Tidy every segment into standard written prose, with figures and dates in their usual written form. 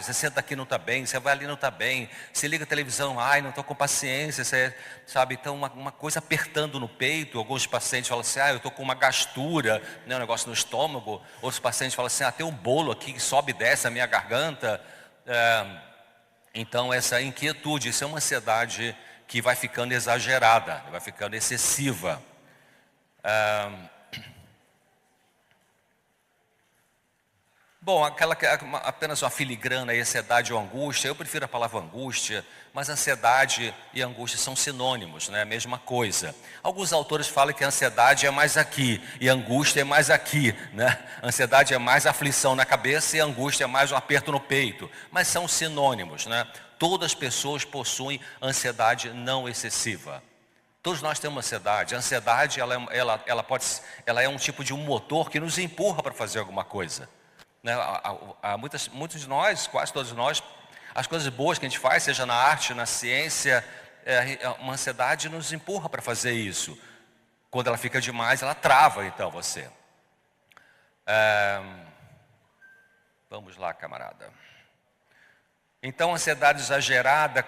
Você senta aqui não está bem, você vai ali não está bem, você liga a televisão, ai, não estou com paciência, você, sabe? Então uma coisa apertando no peito. Alguns pacientes falam assim, eu estou com uma gastura, né, um negócio no estômago. Outros pacientes falam assim, tem um bolo aqui que sobe e desce a minha garganta. Então essa inquietude, isso é uma ansiedade que vai ficando exagerada, vai ficando excessiva. Bom, aquela que é apenas uma filigrana, ansiedade ou angústia, eu prefiro a palavra angústia, mas ansiedade e angústia são sinônimos, né? A mesma coisa. Alguns autores falam que a ansiedade é mais aqui e a angústia é mais aqui, né? A ansiedade é mais aflição na cabeça e a angústia é mais um aperto no peito, mas são sinônimos, né? Todas as pessoas possuem ansiedade não excessiva. Todos nós temos ansiedade. A ansiedade, ela é um tipo de um motor que nos empurra para fazer alguma coisa. Né? Muitos de nós, quase todos nós, as coisas boas que a gente faz, seja na arte, na ciência, uma ansiedade nos empurra para fazer isso. Quando ela fica demais, ela trava então você. Vamos lá, camarada. Então, ansiedade exagerada,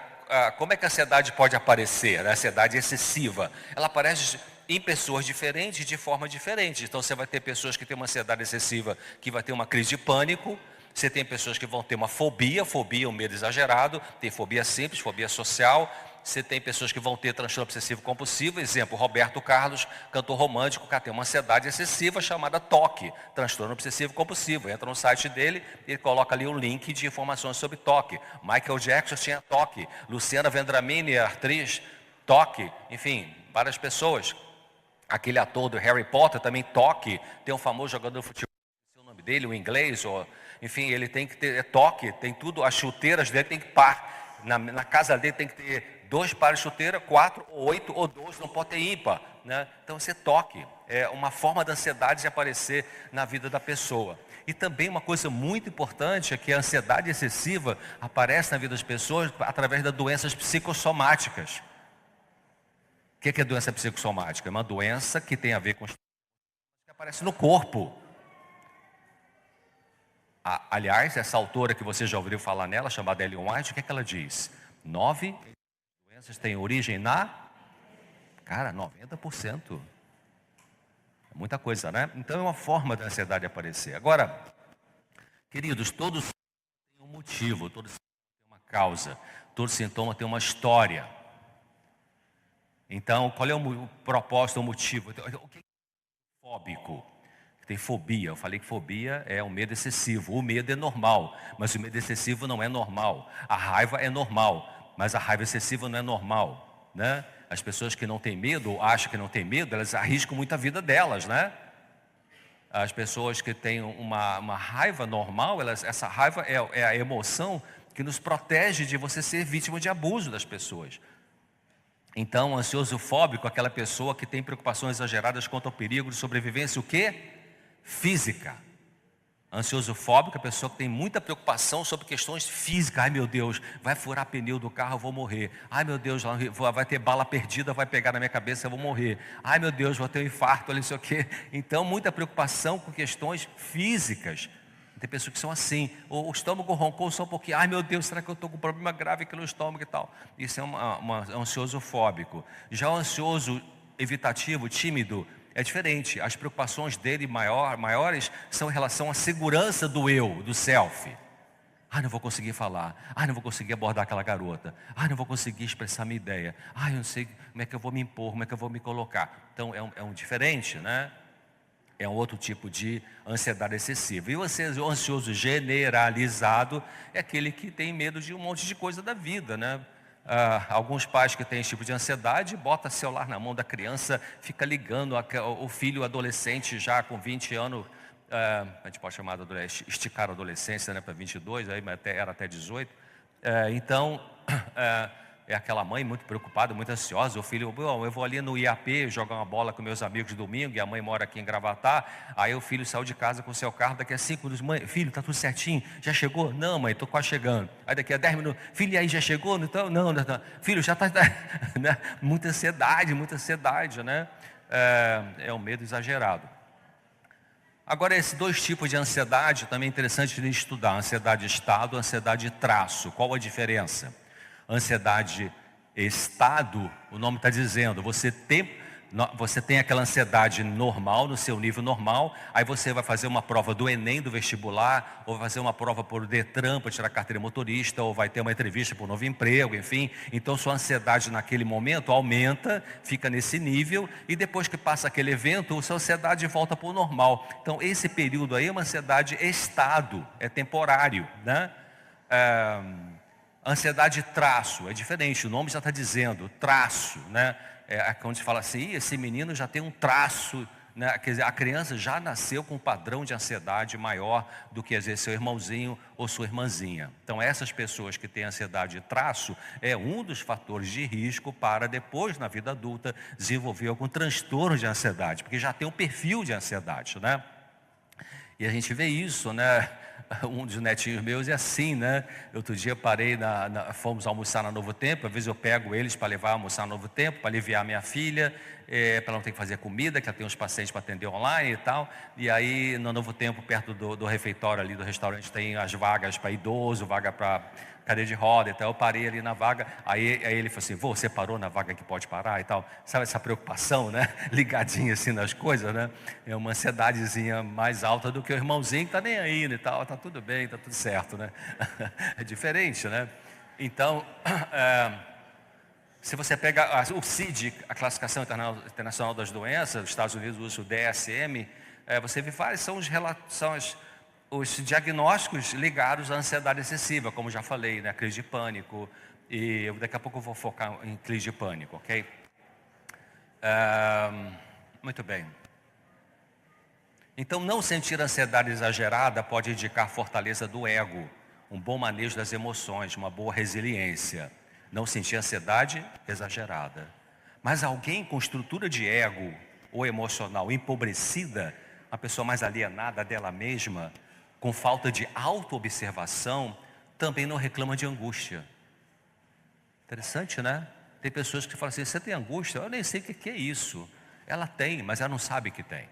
como é que a ansiedade pode aparecer? A ansiedade excessiva, ela aparece em pessoas diferentes, de forma diferente. Então você vai ter pessoas que têm uma ansiedade excessiva, que vai ter uma crise de pânico. Você tem pessoas que vão ter uma fobia é um medo exagerado. Tem fobia simples, fobia social. Você tem pessoas que vão ter transtorno obsessivo compulsivo. Exemplo, Roberto Carlos, cantor romântico, que tem uma ansiedade excessiva chamada TOC, transtorno obsessivo compulsivo. Entra no site dele e coloca ali um link de informações sobre TOC. Michael Jackson tinha TOC. Luciana Vendramini, atriz, TOC. Enfim, várias pessoas. Aquele ator do Harry Potter também TOC. Tem um famoso jogador de futebol, não sei o nome dele, o inglês, enfim, ele tem que ter TOC, tem tudo, as chuteiras dele tem que par. Na casa dele tem que ter 2 pares de chuteira, 4, ou 8, ou 12, não pode ter ímpar, né? Então esse TOC é uma forma da ansiedade de aparecer na vida da pessoa. E também uma coisa muito importante é que a ansiedade excessiva aparece na vida das pessoas através das doenças psicossomáticas. O que é doença psicossomática? É uma doença que tem a ver com que aparece no corpo. Aliás, essa autora que você já ouviu falar nela, chamada Ellen White, o que é que ela diz? 9 doenças têm origem Cara, 90%. É muita coisa, né? Então é uma forma da ansiedade aparecer. Agora, queridos, todos têm um motivo, todos têm uma causa, todo sintoma tem uma história. Então, qual é o propósito, o motivo? O que é fóbico? Tem fobia. Eu falei que fobia é um medo excessivo. O medo é normal, mas o medo excessivo não é normal. A raiva é normal, mas a raiva excessiva não é normal, né? As pessoas que não têm medo, ou acham que não têm medo, elas arriscam muito a vida delas, né? As pessoas que têm uma raiva normal, essa raiva é a emoção que nos protege de você ser vítima de abuso das pessoas. Então, ansioso fóbico, aquela pessoa que tem preocupações exageradas quanto ao perigo de sobrevivência, o quê? Física. Ansioso fóbico, a pessoa que tem muita preocupação sobre questões físicas. Ai meu Deus, vai furar pneu do carro, eu vou morrer. Ai meu Deus, vai ter bala perdida, vai pegar na minha cabeça, eu vou morrer. Ai meu Deus, vou ter um infarto, não sei o quê. Então, muita preocupação com questões físicas. Tem pessoas que são assim, o estômago roncou só um pouquinho, ai meu Deus, será que eu estou com um problema grave aqui no estômago e tal? Isso é um ansioso fóbico. Já o ansioso evitativo, tímido, é diferente. As preocupações dele maiores são em relação à segurança do eu, do self. Ai, não vou conseguir falar. Ai, não vou conseguir abordar aquela garota. Ai, não vou conseguir expressar minha ideia. Ai, eu não sei como é que eu vou me impor, como é que eu vou me colocar. Então, é um diferente, né? É um outro tipo de ansiedade excessiva. E o ansioso generalizado é aquele que tem medo de um monte de coisa da vida, né? Alguns pais que têm esse tipo de ansiedade, bota celular na mão da criança, fica ligando o filho adolescente já com 20 anos, a gente pode chamar de esticar a adolescência, né, para 22, aí era até 18. Então, é aquela mãe muito preocupada, muito ansiosa. O filho, eu vou ali no IAP jogar uma bola com meus amigos de domingo, e a mãe mora aqui em Gravatar. Aí o filho saiu de casa com o seu carro, daqui a 5 minutos, mãe, filho, tá tudo certinho? Já chegou? Não, mãe, estou quase chegando. Aí daqui a 10 minutos, filho, e aí já chegou? Então, não. Filho, já está, né? Muita ansiedade, né? É um medo exagerado. Agora, esses dois tipos de ansiedade também é interessante de estudar. Ansiedade estado, ansiedade traço. Qual a diferença? Ansiedade estado, o nome está dizendo, você tem aquela ansiedade normal, no seu nível normal, aí você vai fazer uma prova do Enem, do vestibular, ou vai fazer uma prova por Detran para tirar carteira motorista, ou vai ter uma entrevista para um novo emprego, enfim. Então sua ansiedade naquele momento aumenta, fica nesse nível, e depois que passa aquele evento, sua ansiedade volta para o normal. Então esse período aí é uma ansiedade estado, é temporário, né? Ansiedade traço, é diferente, o nome já está dizendo, traço, né? Quando se fala assim, esse menino já tem um traço, né? Quer dizer, a criança já nasceu com um padrão de ansiedade maior do que às vezes seu irmãozinho ou sua irmãzinha. Então essas pessoas que têm ansiedade traço é um dos fatores de risco para depois na vida adulta desenvolver algum transtorno de ansiedade, porque já tem um perfil de ansiedade, né? E a gente vê isso, né? Um dos netinhos meus é assim, né? Outro dia parei, fomos almoçar na Novo Tempo. Às vezes eu pego eles para levar a almoçar na Novo Tempo, para aliviar minha filha, para não ter que fazer comida, que ela tem uns pacientes para atender online e tal. E aí no Novo Tempo, perto do refeitório ali do restaurante, tem as vagas para idoso, vaga para cadeira de roda e tal. Eu parei ali na vaga, aí ele falou assim, você parou na vaga que pode parar e tal. Sabe essa preocupação, né? Ligadinha assim nas coisas, né? É uma ansiedadezinha mais alta do que o irmãozinho que está nem aí e tal. Está tudo bem, está tudo certo, né? É diferente, né? Então, se você pega o CID, a Classificação Internacional das Doenças, os Estados Unidos usa o DSM, você vê vários, são os diagnósticos ligados à ansiedade excessiva, como já falei, né? Crise de pânico, e daqui a pouco eu vou focar em crise de pânico, ok? Muito bem. Então, não sentir ansiedade exagerada pode indicar fortaleza do ego, um bom manejo das emoções, uma boa resiliência. Não sentir ansiedade exagerada. Mas alguém com estrutura de ego ou emocional empobrecida, uma pessoa mais alienada dela mesma, com falta de autoobservação, também não reclama de angústia. Interessante, né? Tem pessoas que falam assim, você tem angústia? Eu nem sei o que é isso. Ela tem, mas ela não sabe que tem.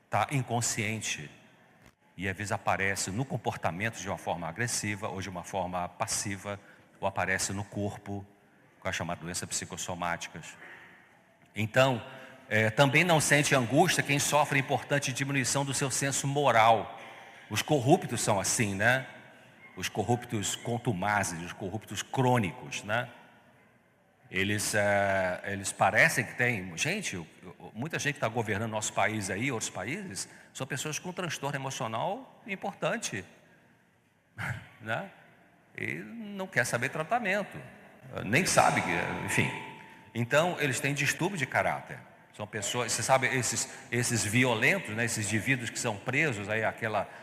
Está inconsciente. E às vezes aparece no comportamento de uma forma agressiva, ou de uma forma passiva, ou aparece no corpo, com as chamadas doenças psicossomáticas. Então, também não sente angústia quem sofre importante diminuição do seu senso moral. Os corruptos são assim, né? Os corruptos contumazes, os corruptos crônicos, né? Eles parecem que têm... Gente, muita gente que está governando nosso país aí, outros países, são pessoas com transtorno emocional importante, né? E não quer saber tratamento, nem sabe, enfim. Então, eles têm distúrbio de caráter. São pessoas, você sabe, esses violentos, né, esses indivíduos que são presos, aí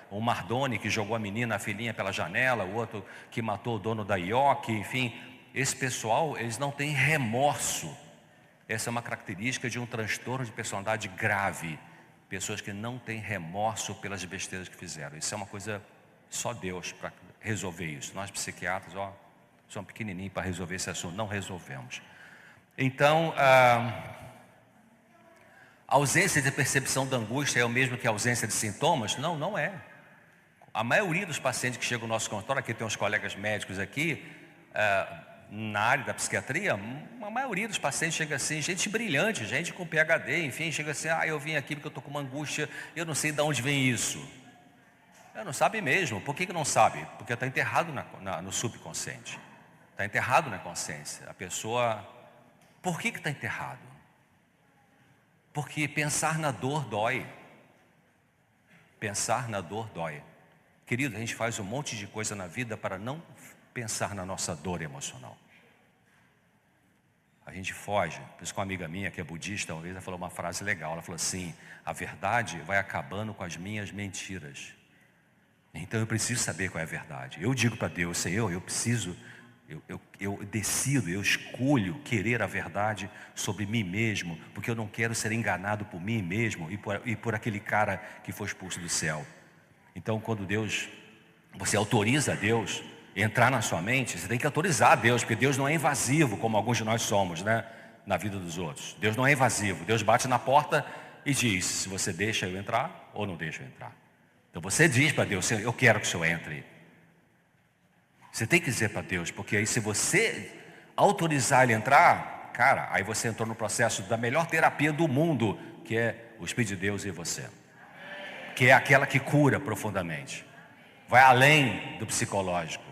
o Mardoni que jogou a menina, a filhinha pela janela, o outro que matou o dono da IOC, enfim, esse pessoal, eles não têm remorso. Essa é uma característica de um transtorno de personalidade grave. Pessoas que não têm remorso pelas besteiras que fizeram. Isso é uma coisa, só Deus para resolver isso. Nós psiquiatras, somos pequenininhos para resolver esse assunto, não resolvemos. Então, a ausência de percepção da angústia é o mesmo que a ausência de sintomas? Não, não é. A maioria dos pacientes que chegam ao nosso consultório, aqui tem uns colegas médicos aqui, na área da psiquiatria, a maioria dos pacientes chega assim, gente brilhante, gente com PhD, enfim, chega assim, eu vim aqui porque eu estou com uma angústia, eu não sei de onde vem isso. Não sabe mesmo. Por que não sabe? Porque está enterrado no subconsciente. Está enterrado na consciência. A pessoa, por que está enterrado? Porque pensar na dor dói. Pensar na dor dói. Querido, a gente faz um monte de coisa na vida para não pensar na nossa dor emocional. A gente foge. Por isso que uma amiga minha que é budista, uma vez ela falou uma frase legal. Ela falou assim, a verdade vai acabando com as minhas mentiras. Então eu preciso saber qual é a verdade. Eu digo para Deus, eu preciso, eu decido, eu escolho querer a verdade sobre mim mesmo, porque eu não quero ser enganado por mim mesmo e por aquele cara que foi expulso do céu. Então quando você autoriza a Deus entrar na sua mente, você tem que autorizar a Deus, porque Deus não é invasivo como alguns de nós somos, né? Na vida dos outros. Deus não é invasivo. Deus bate na porta e diz se você deixa eu entrar ou não deixa eu entrar. Então você diz para Deus, eu quero que o Senhor entre. Você tem que dizer para Deus, porque aí se você autorizar ele entrar, cara, aí você entrou no processo da melhor terapia do mundo, que é o Espírito de Deus e você. Que é aquela que cura profundamente. Vai além do psicológico.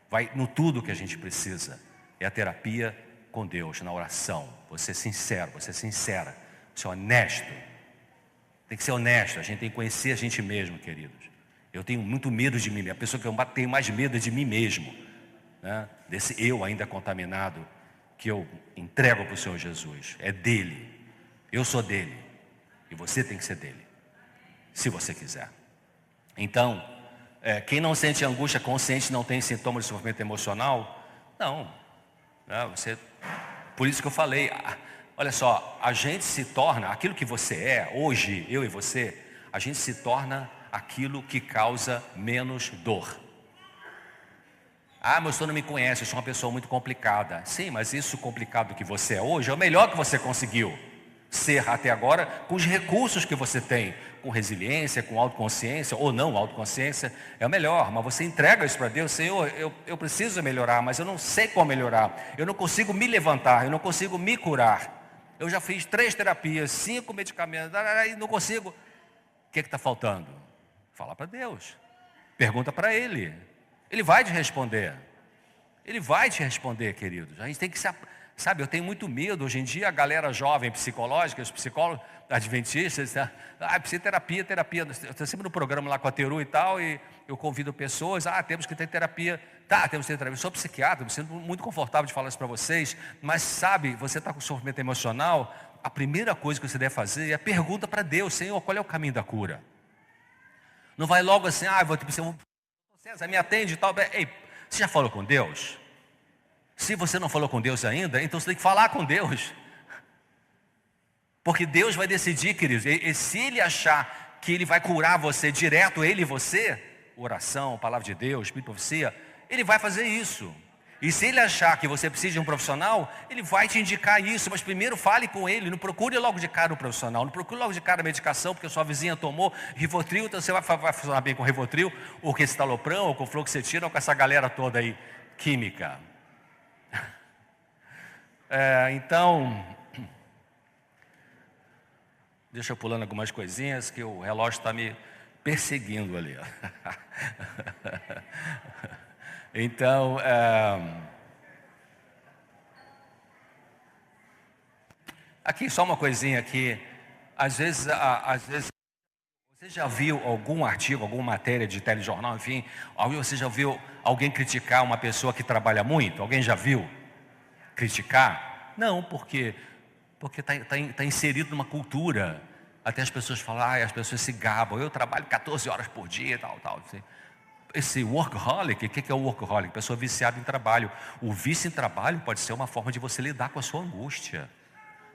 Vai no tudo que a gente precisa. É a terapia com Deus, na oração. Você é sincero, você é sincera. Você é honesto. Tem que ser honesto. A gente tem que conhecer a gente mesmo, queridos. Eu tenho muito medo de mim. A pessoa que eu tenho mais medo é de mim mesmo, né? Desse eu ainda contaminado que eu entrego para o Senhor Jesus. É dele. Eu sou dele. E você tem que ser dele. Se você quiser. Então, quem não sente angústia consciente não tem sintoma de sofrimento emocional? Não. Por isso que eu falei, olha só, a gente se torna, aquilo que você é, hoje, eu e você, a gente se torna aquilo que causa menos dor. Mas você não me conhece, eu sou uma pessoa muito complicada. Sim, mas isso complicado que você é hoje é o melhor que você conseguiu ser até agora, com os recursos que você tem, com resiliência, com autoconsciência, ou não autoconsciência, é o melhor. Mas você entrega isso para Deus, Senhor, eu preciso melhorar, mas eu não sei como melhorar, eu não consigo me levantar, eu não consigo me curar, eu já fiz 3 terapias, 5 medicamentos, e não consigo. O que está faltando? Fala para Deus, pergunta para Ele, Ele vai te responder, Ele vai te responder, queridos. A gente tem que sabe, eu tenho muito medo, hoje em dia a galera jovem psicológica, os psicólogos adventistas, terapia. Eu estou sempre no programa lá com a Teru e tal, e eu convido pessoas, temos que ter terapia. Temos que ter terapia. Eu sou psiquiatra, me sinto muito confortável de falar isso para vocês, mas sabe, você está com sofrimento emocional, a primeira coisa que você deve fazer é a pergunta para Deus, Senhor, qual é o caminho da cura? Não vai logo assim, César, me atende e tal. Ei, você já falou com Deus? Se você não falou com Deus ainda, então você tem que falar com Deus. Porque Deus vai decidir, queridos. E se Ele achar que Ele vai curar você direto, Ele e você, oração, palavra de Deus, Espírito de profecia, Ele vai fazer isso. E se Ele achar que você precisa de um profissional, Ele vai te indicar isso. Mas primeiro fale com Ele, não procure logo de cara um profissional, não procure logo de cara a medicação, porque a sua vizinha tomou Rivotril, então você vai funcionar bem com Rivotril, ou com estalopram, ou com fluoxetina, ou com essa galera toda aí, química. Então, deixa eu pulando algumas coisinhas que o relógio está me perseguindo ali. Então, aqui só uma coisinha aqui. Às vezes você já viu algum artigo, alguma matéria de telejornal, enfim, você já viu alguém criticar uma pessoa que trabalha muito? Alguém já viu criticar? Não, porque está inserido numa cultura. Até as pessoas falam, as pessoas se gabam, eu trabalho 14 horas por dia, tal. Assim. Esse workaholic, o que é o workaholic? Pessoa viciada em trabalho. O vício em trabalho pode ser uma forma de você lidar com a sua angústia.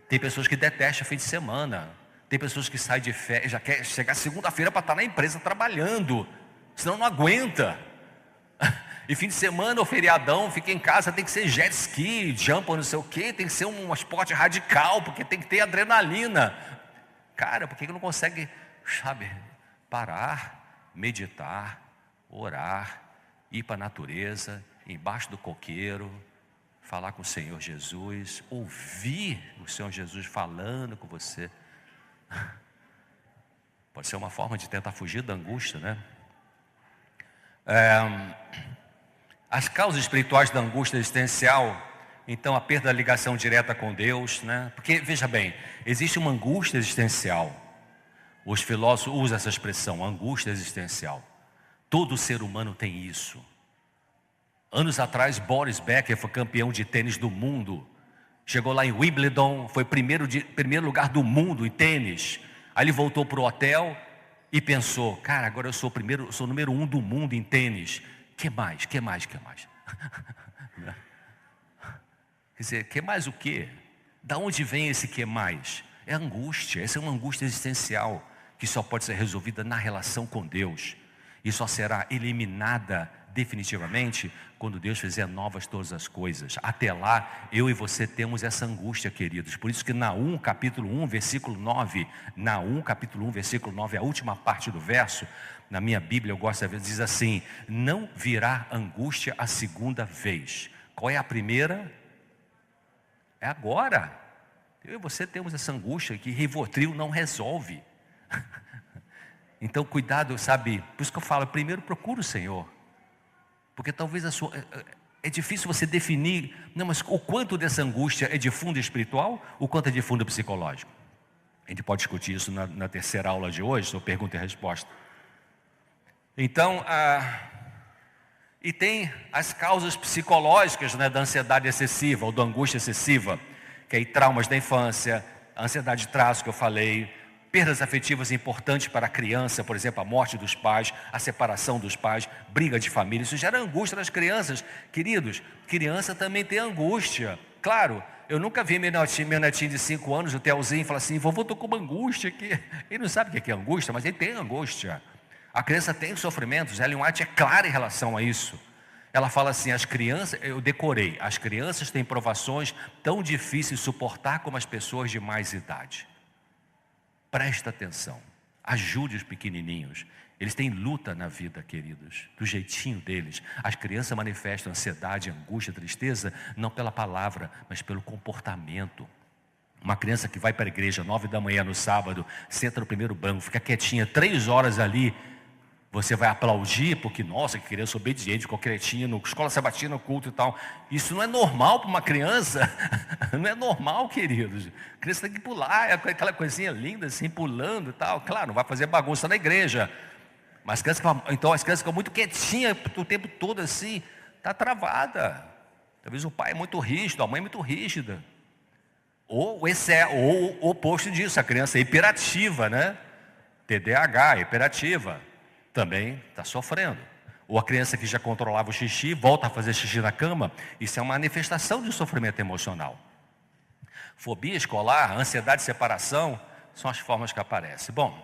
Tem pessoas que detestam fim de semana. Tem pessoas que saem de férias, já quer chegar segunda-feira para estar na empresa trabalhando, senão não aguenta. E fim de semana ou feriadão, fica em casa, tem que ser jet ski, jump ou não sei o que, tem que ser um esporte radical, porque tem que ter adrenalina. Cara, por que não consegue, parar, meditar, orar, ir para a natureza, embaixo do coqueiro, falar com o Senhor Jesus, ouvir o Senhor Jesus falando com você? Pode ser uma forma de tentar fugir da angústia, né? As causas espirituais da angústia existencial, então a perda da ligação direta com Deus, né? Porque, veja bem, existe uma angústia existencial. Os filósofos usam essa expressão, angústia existencial. Todo ser humano tem isso. Anos atrás, Boris Becker foi campeão de tênis do mundo. Chegou lá em Wimbledon, foi primeiro lugar do mundo em tênis. Aí ele voltou para o hotel e pensou, cara, agora eu sou o número 1 do mundo em tênis. Que mais? Quer dizer, que mais o quê? Da onde vem esse que mais? É angústia, essa é uma angústia existencial que só pode ser resolvida na relação com Deus e só será eliminada definitivamente quando Deus fizer novas todas as coisas. Até lá, eu e você temos essa angústia, queridos. Por isso que Naum, capítulo 1, versículo 9, Naum, capítulo 1, versículo 9, a última parte do verso, na minha Bíblia eu gosto de ver, diz assim: não virá angústia a segunda vez. Qual é a primeira? É agora. Eu e você temos essa angústia que Rivotril não resolve. Então cuidado, sabe? Por isso que eu falo, primeiro procura o Senhor. Porque talvez é difícil você definir, não, mas o quanto dessa angústia é de fundo espiritual, o quanto é de fundo psicológico. A gente pode discutir isso na terceira aula de hoje, sobre pergunta e resposta. Então, e tem as causas psicológicas, né, da ansiedade excessiva ou da angústia excessiva, que aí traumas da infância, a ansiedade de traço que eu falei, perdas afetivas importantes para a criança, por exemplo, a morte dos pais, a separação dos pais, briga de família, isso gera angústia nas crianças. Queridos, criança também tem angústia. Claro, eu nunca vi meu netinho de 5 anos, o Telzinho, falar assim: vovô, estou com uma angústia aqui. Ele não sabe o que é angústia, mas ele tem angústia. A criança tem sofrimentos. Ellen White é clara em relação a isso. Ela fala assim: as crianças, eu decorei, as crianças têm provações tão difíceis de suportar como as pessoas de mais idade. Presta atenção, ajude os pequenininhos. Eles têm luta na vida, queridos, do jeitinho deles. As crianças manifestam ansiedade, angústia, tristeza, não pela palavra, mas pelo comportamento. Uma criança que vai para a igreja 9 da manhã no sábado, senta no primeiro banco, fica quietinha 3 horas ali, você vai aplaudir, porque, nossa, que criança obediente, concretinha, no escola sabatina, no culto e tal. Isso não é normal para uma criança. Não é normal, queridos. A criança tem que pular, é aquela coisinha linda, assim, pulando e tal. Claro, não vai fazer bagunça na igreja. Mas então as crianças ficam muito quietinhas o tempo todo assim, está travada. Talvez o pai é muito rígido, a mãe é muito rígida. Ou o oposto disso, a criança é hiperativa, né? TDAH, hiperativa. Também está sofrendo. Ou a criança que já controlava o xixi, volta a fazer xixi na cama, isso é uma manifestação de sofrimento emocional. Fobia escolar, ansiedade de separação, são as formas que aparecem. Bom,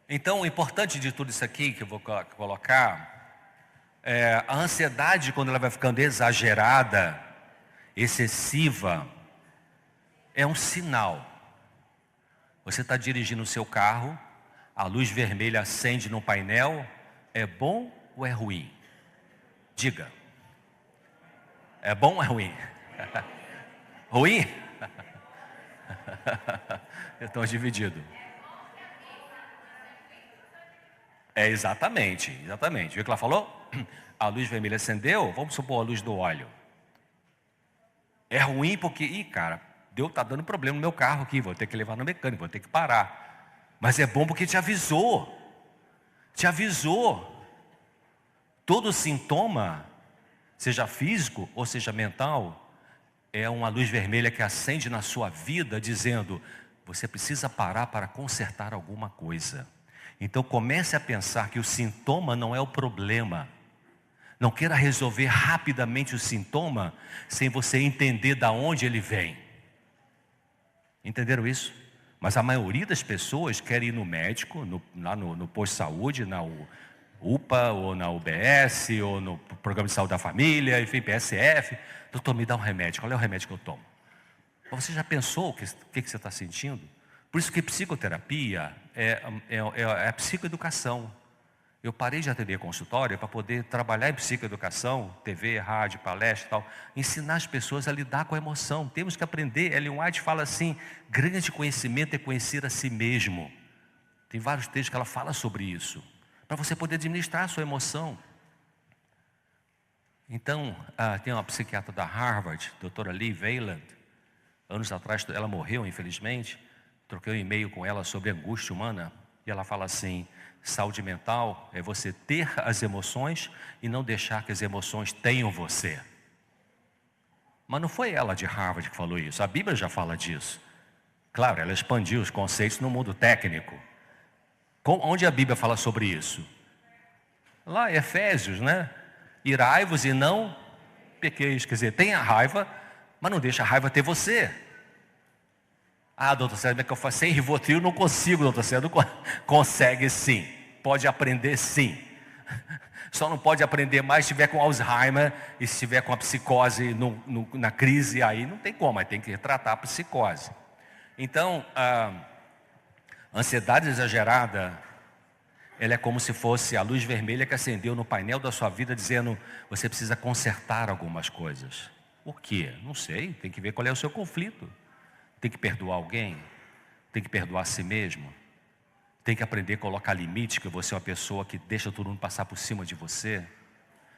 então o importante de tudo isso aqui que eu vou colocar, a ansiedade, quando ela vai ficando exagerada, excessiva, é um sinal. Você está dirigindo o seu carro, a luz vermelha acende no painel, é bom ou é ruim? Diga. É bom ou é ruim? Ruim? Eu estou dividido. É exatamente. Viu o que ela falou? A luz vermelha acendeu, vamos supor a luz do óleo. É ruim porque, cara, Deus está dando problema no meu carro aqui, vou ter que levar no mecânico, vou ter que parar. Mas é bom porque te avisou. Todo sintoma, seja físico ou seja mental, é uma luz vermelha que acende na sua vida dizendo: você precisa parar para consertar alguma coisa. Então comece a pensar que o sintoma não é o problema. Não queira resolver rapidamente o sintoma sem você entender de onde ele vem. Entenderam isso? Mas a maioria das pessoas quer ir no médico, lá no posto de saúde, na UPA, ou na UBS, ou no Programa de Saúde da Família, enfim, PSF. Doutor, me dá um remédio. Qual é o remédio que eu tomo? Você já pensou o que você está sentindo? Por isso que psicoterapia é a psicoeducação. Eu parei de atender consultório para poder trabalhar em psicoeducação, TV, rádio, palestra e tal, ensinar as pessoas a lidar com a emoção. Temos que aprender. Ellen White fala assim: grande conhecimento é conhecer a si mesmo. Tem vários textos que ela fala sobre isso, para você poder administrar a sua emoção. Então, tem uma psiquiatra da Harvard, doutora Lee Valand, anos atrás, ela morreu, infelizmente. Troquei um e-mail com ela sobre angústia humana, e ela fala assim: saúde mental é você ter as emoções e não deixar que as emoções tenham você. Mas não foi ela de Harvard que falou isso, a Bíblia já fala disso. Claro, ela expandiu os conceitos no mundo técnico. Onde a Bíblia fala sobre isso? Lá em Efésios, né? Irai-vos e não pequeis. Quer dizer, tenha raiva, mas não deixa a raiva ter você. Ah, doutor César, como é que eu faço? Sem Rivotril não consigo, doutor César. Não consegue sim. Pode aprender sim. Só não pode aprender mais se estiver com Alzheimer e se estiver com a psicose na crise, aí não tem como, aí tem que tratar a psicose. Então, a ansiedade exagerada, ela é como se fosse a luz vermelha que acendeu no painel da sua vida dizendo, você precisa consertar algumas coisas. O quê? Não sei, tem que ver qual é o seu conflito. Tem que perdoar alguém, tem que perdoar a si mesmo, tem que aprender a colocar limite, que você é uma pessoa que deixa todo mundo passar por cima de você.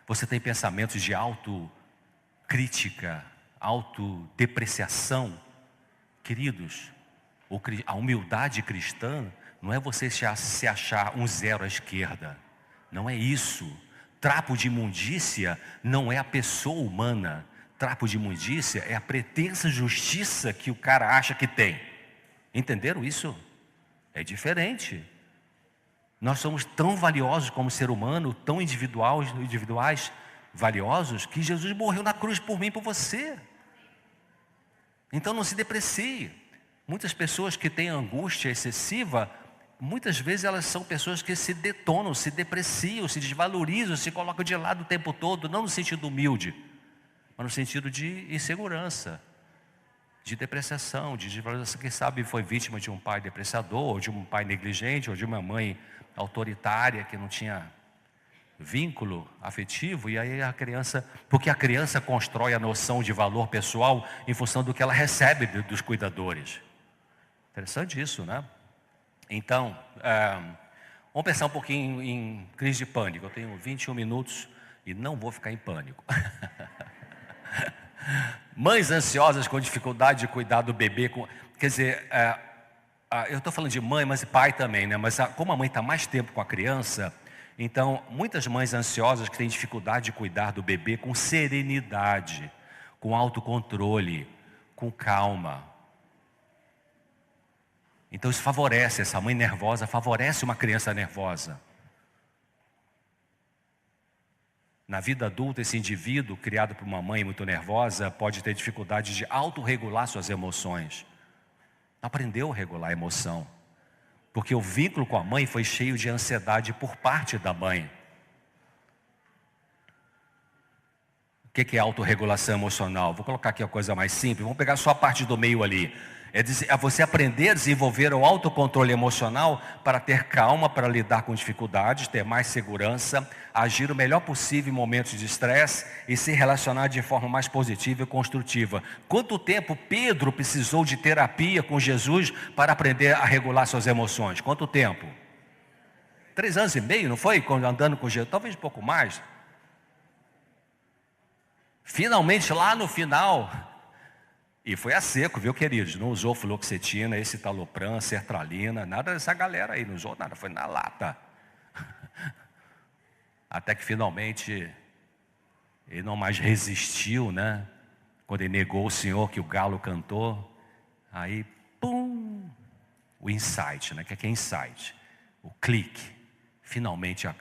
Você tem pensamentos de autocrítica, autodepreciação. Queridos, a humildade cristã não é você se achar um zero à esquerda. Não é isso. Trapo de imundícia não é a pessoa humana. Trapo de imundícia é a pretensa justiça que o cara acha que tem. Entenderam isso? É diferente. Nós somos tão valiosos como ser humano, tão individuais, valiosos, que Jesus morreu na cruz por mim e por você. Então não se deprecie. Muitas pessoas que têm angústia excessiva, muitas vezes elas são pessoas que se detonam, se depreciam, se desvalorizam, se colocam de lado o tempo todo, não no sentido humilde, mas no sentido de insegurança, de depreciação, de desvalorização. Quem sabe foi vítima de um pai depreciador, ou de um pai negligente, ou de uma mãe autoritária que não tinha vínculo afetivo, e aí porque a criança constrói a noção de valor pessoal em função do que ela recebe dos cuidadores. Interessante isso, né? Então, vamos pensar um pouquinho em crise de pânico. Eu tenho 21 minutos e não vou ficar em pânico. Mães ansiosas com dificuldade de cuidar do bebê. Quer dizer, eu estou falando de mãe, mas pai também, né? Mas como a mãe está mais tempo com a criança, então muitas mães ansiosas que têm dificuldade de cuidar do bebê com serenidade, com autocontrole, com calma. Então isso favorece, essa mãe nervosa favorece uma criança nervosa. Na vida adulta, esse indivíduo criado por uma mãe muito nervosa pode ter dificuldade de autorregular suas emoções. Não aprendeu a regular a emoção, porque o vínculo com a mãe foi cheio de ansiedade por parte da mãe. O que é autorregulação emocional? Vou colocar aqui a coisa mais simples, vamos pegar só a parte do meio ali. É você aprender a desenvolver o autocontrole emocional para ter calma, para lidar com dificuldades, ter mais segurança, agir o melhor possível em momentos de estresse e se relacionar de forma mais positiva e construtiva. Quanto tempo Pedro precisou de terapia com Jesus para aprender a regular suas emoções? Quanto tempo? 3 anos e meio, não foi? Andando com Jesus, talvez um pouco mais. Finalmente, lá no final, e foi a seco, viu, queridos? Não usou fluoxetina, escitalopram, sertralina, nada dessa galera aí, não usou nada, foi na lata. Até que finalmente ele não mais resistiu, né? Quando ele negou o Senhor que o galo cantou, aí, pum, o insight, né? Que é insight, o clique. Finalmente a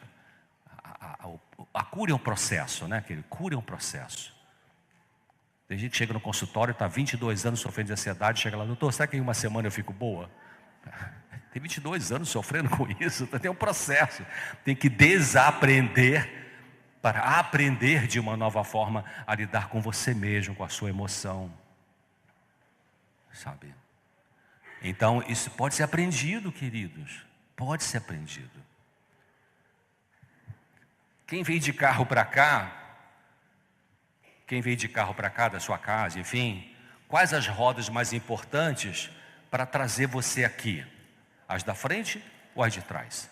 cura é um processo, né? Cura é um processo. Tem gente que chega no consultório, está 22 anos sofrendo de ansiedade, chega lá, doutor, será que em uma semana eu fico boa? Tem 22 anos sofrendo com isso, tem um processo. Tem que desaprender para aprender de uma nova forma a lidar com você mesmo, com a sua emoção. Sabe? Então, isso pode ser aprendido, queridos. Pode ser aprendido. Quem veio de carro para cá, da sua casa, enfim, quais as rodas mais importantes para trazer você aqui? As da frente ou as de trás?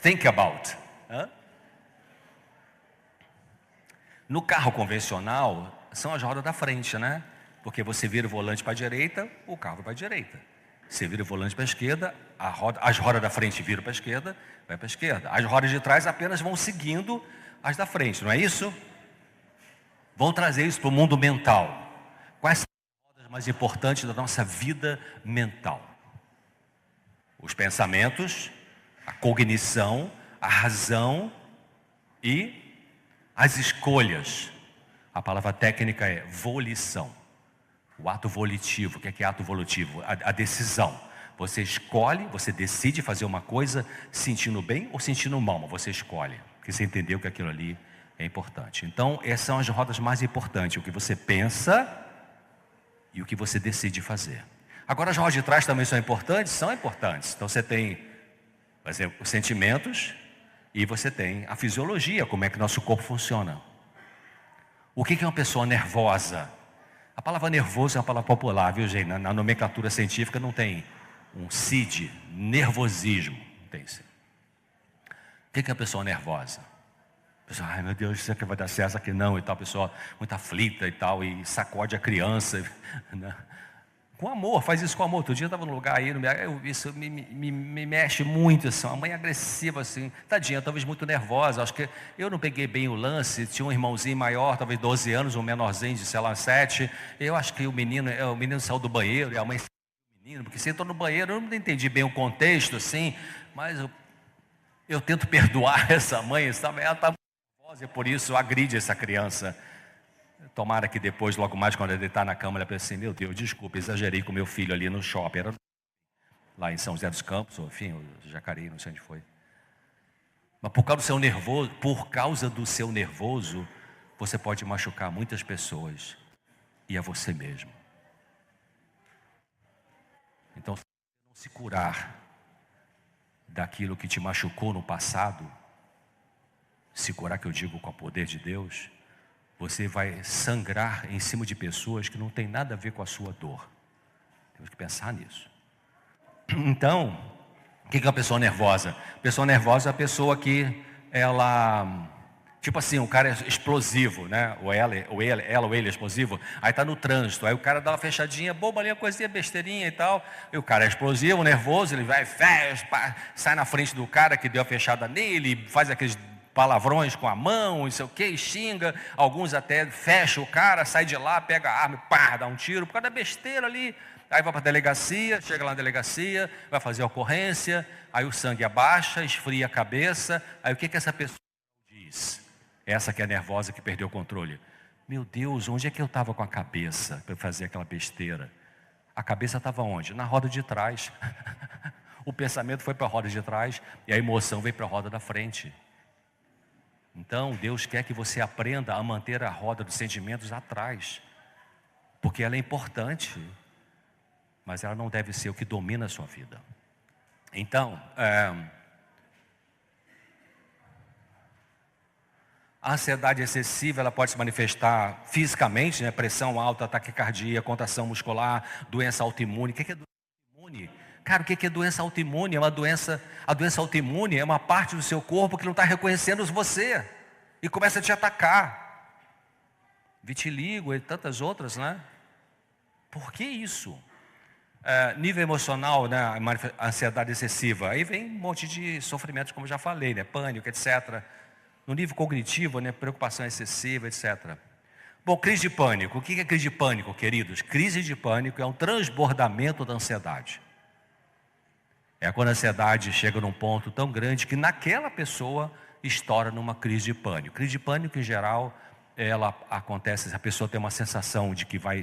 Think about. No carro convencional, são as rodas da frente, né? Porque você vira o volante para a direita, o carro vai para a direita. Você vira o volante para a esquerda, as rodas da frente viram para a esquerda, vai para a esquerda. As rodas de trás apenas vão seguindo as da frente, não é isso? Vão trazer isso para o mundo mental. Quais são as rodas mais importantes da nossa vida mental? Os pensamentos, a cognição, a razão e as escolhas. A palavra técnica é volição. O ato volitivo. O que é ato volitivo? A decisão. Você escolhe, você decide fazer uma coisa sentindo bem ou sentindo mal, mas você escolhe. Porque você entendeu que aquilo ali é importante. Então, essas são as rodas mais importantes. O que você pensa e o que você decide fazer. Agora, as rodas de trás também são importantes? São importantes. Então, você tem, por exemplo, os sentimentos e você tem a fisiologia, como é que nosso corpo funciona. O que é uma pessoa nervosa? A palavra nervoso é uma palavra popular, viu, gente? Na nomenclatura científica não tem um CID, nervosismo. Não tem isso. O que é uma pessoa nervosa? A pessoa, ai meu Deus, isso aqui vai dar certo, isso aqui não, e tal. A pessoa muito aflita e tal, e sacode a criança, né? Com amor, faz isso com amor. Outro dia eu estava num lugar aí, isso me mexe muito, assim, uma mãe agressiva, assim, tadinha, talvez muito nervosa. Acho que eu não peguei bem o lance. Tinha um irmãozinho maior, talvez 12 anos, um menorzinho de, sei lá, 7. Eu acho que o menino saiu do banheiro, e a mãe saiu do menino, porque você entrou no banheiro, eu não entendi bem o contexto, assim, mas eu tento perdoar essa mãe, sabe? Ela está nervosa e por isso agride essa criança. Tomara que depois, logo mais, quando ele está na cama, ela pensa assim, meu Deus, desculpa, exagerei com meu filho ali no shopping. Era lá em São José dos Campos, ou enfim, Jacareí, não sei onde foi. Mas por causa do seu nervoso, você pode machucar muitas pessoas e a você mesmo. Então, se você não se curar daquilo que te machucou no passado, se curar, que eu digo, com o poder de Deus, você vai sangrar em cima de pessoas que não tem nada a ver com a sua dor. Temos que pensar nisso. Então, o que é uma pessoa nervosa? Pessoa nervosa é a pessoa que ela, tipo assim, um cara é explosivo, né? Ela ou ele é explosivo. Aí está no trânsito, aí o cara dá uma fechadinha, boba ali, uma coisinha, besteirinha e tal. E o cara é explosivo, nervoso, ele vai, fecha, sai na frente do cara que deu a fechada nele, faz aqueles palavrões com a mão, não sei o que, xinga, alguns até fecham o cara, sai de lá, pega a arma e pá, dá um tiro, por causa da besteira ali. Aí vai para a delegacia, chega lá na delegacia, vai fazer a ocorrência, aí o sangue abaixa, esfria a cabeça, aí o que essa pessoa diz? Essa que é nervosa, que perdeu o controle. Meu Deus, onde é que eu estava com a cabeça para fazer aquela besteira? A cabeça estava onde? Na roda de trás. O pensamento foi para a roda de trás e a emoção veio para a roda da frente. Então, Deus quer que você aprenda a manter a roda dos sentimentos atrás, porque ela é importante, mas ela não deve ser o que domina a sua vida. Então, a ansiedade excessiva, ela pode se manifestar fisicamente, né? Pressão alta, taquicardia, contração muscular, doença autoimune. O que é doença autoimune? Cara, o que é doença autoimune? A doença autoimune é uma parte do seu corpo que não está reconhecendo você e começa a te atacar. Vitiligo e tantas outras, né? Por que isso? Nível emocional, né? A ansiedade excessiva. Aí vem um monte de sofrimentos, como já falei, né? Pânico, etc. No nível cognitivo, né? Preocupação excessiva, etc. Bom, crise de pânico. O que é crise de pânico, queridos? Crise de pânico é um transbordamento da ansiedade. É quando a ansiedade chega num ponto tão grande que naquela pessoa estoura numa crise de pânico. Crise de pânico, em geral, ela acontece se a pessoa tem uma sensação de que vai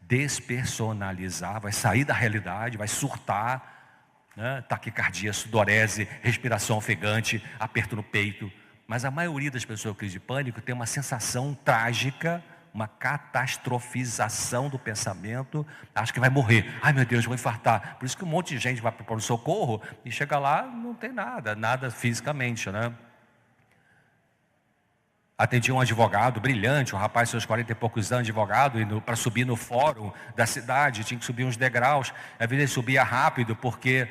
despersonalizar, vai sair da realidade, vai surtar, né? Taquicardia, sudorese, respiração ofegante, aperto no peito. Mas a maioria das pessoas com crise de pânico tem uma sensação trágica, uma catastrofização do pensamento, acha que vai morrer. Ai meu Deus, vou infartar. Por isso que um monte de gente vai para o socorro e chega lá, não tem nada fisicamente, né? Atendi um advogado brilhante, um rapaz, seus 40 e poucos anos, advogado, para subir no fórum da cidade, tinha que subir uns degraus. Às vezes ele subia rápido, porque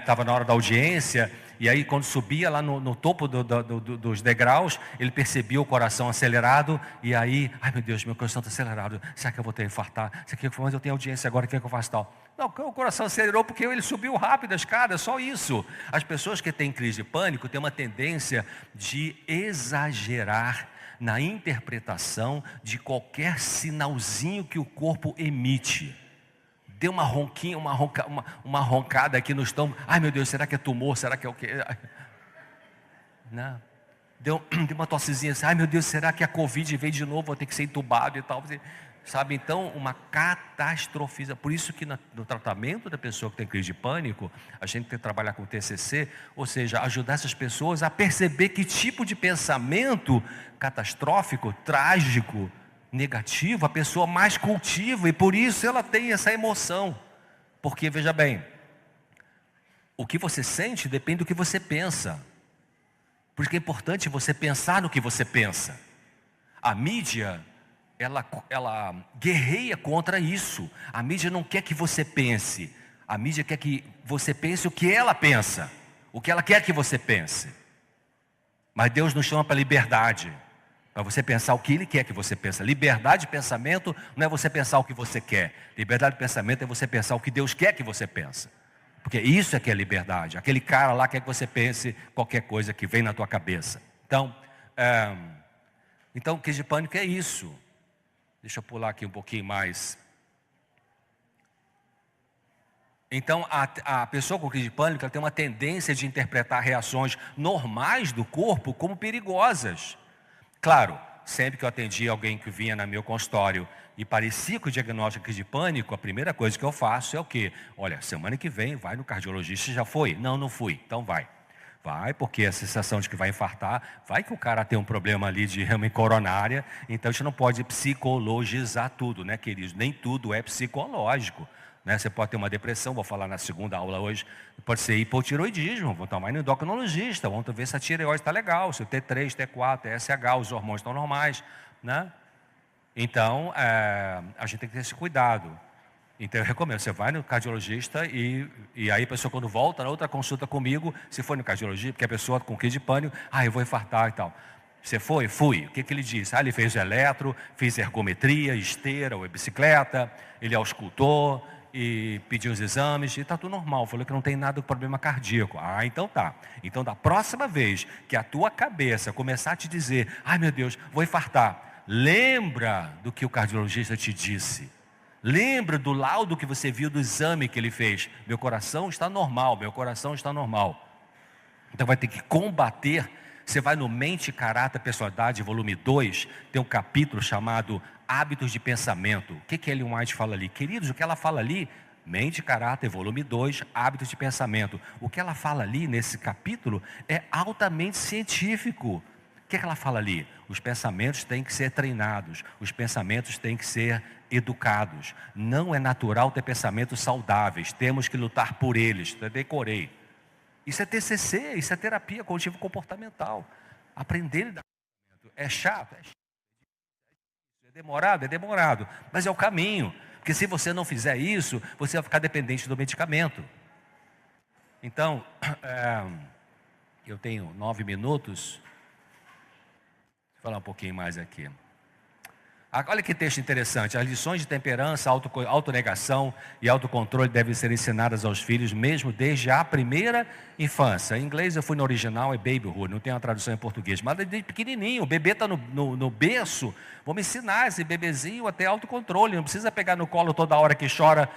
estava na hora da audiência, e aí quando subia lá no topo dos degraus, ele percebia o coração acelerado, e aí, ai meu Deus, meu coração está acelerado, será que eu vou ter que infartar? Mas eu tenho audiência agora, o que é que eu faço tal? Não, o coração acelerou porque ele subiu rápido a escada, só isso. As pessoas que têm crise de pânico têm uma tendência de exagerar na interpretação de qualquer sinalzinho que o corpo emite. Deu uma ronquinha, uma roncada aqui no estômago. Ai meu Deus, será que é tumor? Será que é o quê? Não. deu uma tossezinha assim, ai meu Deus, será que a Covid veio de novo, vou ter que ser entubado e tal. Sabe, então uma catastrofiza. Por isso que no tratamento da pessoa que tem crise de pânico, a gente tem que trabalhar com o TCC, ou seja, ajudar essas pessoas a perceber que tipo de pensamento catastrófico, trágico, negativo, a pessoa mais cultiva, e por isso ela tem essa emoção. Porque, veja bem, o que você sente depende do que você pensa. Por isso que é importante você pensar no que você pensa. A mídia, ela guerreia contra isso. A mídia não quer que você pense. A mídia quer que você pense o que ela pensa. O que ela quer que você pense. Mas Deus nos chama para liberdade. Para você pensar o que Ele quer que você pense. Liberdade de pensamento não é você pensar o que você quer. Liberdade de pensamento é você pensar o que Deus quer que você pense. Porque isso é que é liberdade. Aquele cara lá quer que você pense qualquer coisa que vem na tua cabeça. Então, crise de pânico é isso. Deixa eu pular aqui um pouquinho mais. Então, a pessoa com crise de pânico, ela tem uma tendência de interpretar reações normais do corpo como perigosas. Claro, sempre que eu atendi alguém que vinha no meu consultório e parecia com o diagnóstico de crise de pânico, a primeira coisa que eu faço é o quê? Olha, semana que vem vai no cardiologista. Já foi? Não, não fui. Então vai. Vai, porque a sensação de que vai infartar, vai que o cara tem um problema ali de rama coronária, então a gente não pode psicologizar tudo, né, queridos? Nem tudo é psicológico. Né? Você pode ter uma depressão, vou falar na segunda aula hoje, pode ser hipotiroidismo, vamos tomar no endocrinologista, vamos ver se a tireoide está legal, se o T3, T4, TSH, os hormônios estão normais. Né? Então, a gente tem que ter esse cuidado. Então eu recomendo, você vai no cardiologista e aí a pessoa quando volta na outra consulta comigo, se for no cardiologista, porque a pessoa com crise de pânico, eu vou infartar e tal. Você foi? Fui. O que ele disse? Ele fez eletro, fez ergometria, esteira, ou bicicleta, ele auscultou e pediu os exames e está tudo normal. Falou que não tem nada de problema cardíaco. Então tá. Então da próxima vez que a tua cabeça começar a te dizer, meu Deus, vou infartar, lembra do que o cardiologista te disse. Lembra do laudo que você viu do exame que ele fez. Meu coração está normal, meu coração está normal. Então vai ter que combater. Você vai no Mente, Caráter, Personalidade, volume 2, tem um capítulo chamado Hábitos de Pensamento. O que Ellen White fala ali? Queridos, o que ela fala ali, Mente, Caráter, volume 2, Hábitos de Pensamento. O que ela fala ali nesse capítulo é altamente científico. O que ela fala ali? Os pensamentos têm que ser treinados, os pensamentos têm que ser educados. Não é natural ter pensamentos saudáveis, temos que lutar por eles. Eu decorei. Isso é TCC, isso é terapia cognitivo comportamental. Aprender a lidar com pensamento. É chato, é demorado, mas é o caminho. Porque se você não fizer isso, você vai ficar dependente do medicamento. Então, eu tenho 9 minutos. Vou falar um pouquinho mais aqui. Olha que texto interessante. As lições de temperança, autonegação e autocontrole devem ser ensinadas aos filhos mesmo desde a primeira infância. Em inglês eu fui no original, é babyhood, não tem uma tradução em português. Mas desde pequenininho, o bebê está no berço. Vamos ensinar esse bebezinho a ter autocontrole. Não precisa pegar no colo toda hora que chora